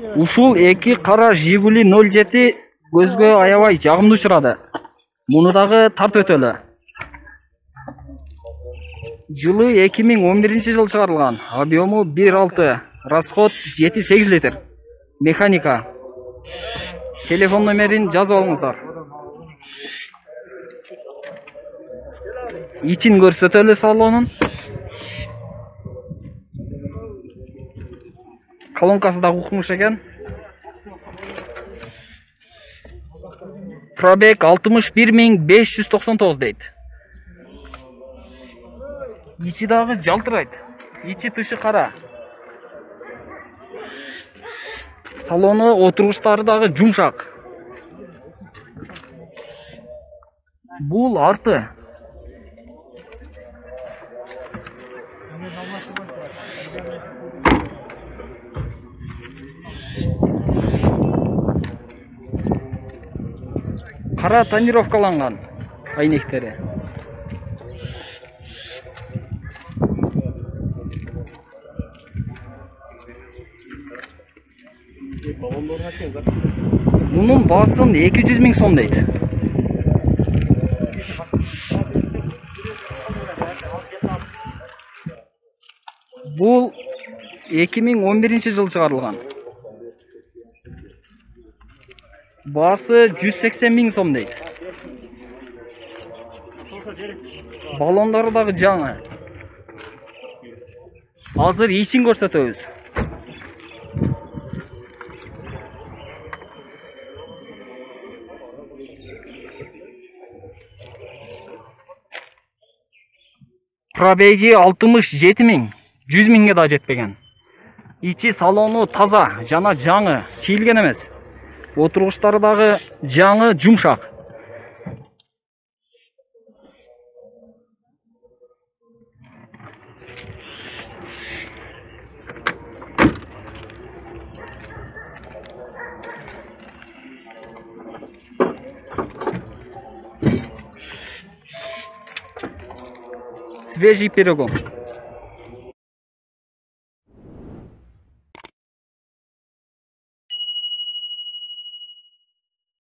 Ушул эки кара Жигули 07 көзгө аябай жагымдуу учурады. Муну дагы тартып өтөлү. Жылы 2011 жыл чыгарылган. Объему 1.6, расход 7-8 литр. Механика. Телефон номерин жазып алыңыздар. İçin көрсөтөлү салонун. Колонкасы да укмуш экен. Пробег 61.599 дейт. İçi дагы жалтырайт. İçi тышы кара. Салону отургучтары дагы жумшак. Бул арты. Кара тонировкаланган айнектери. Мунун баасын 200 000 сом дейт. Бул 2011 жыл чыгарылган. Баасы 180 000 сом дейт. Балондары дагы жаңы. Азыр ичин көрсөтөбүз. Пробеги 67 000, 100 000ге да жетпеген. İçi салону таза, жана жаңы, чийилген эмес. Отургучтары дагы жаңы, жумшак. Свежий перегон.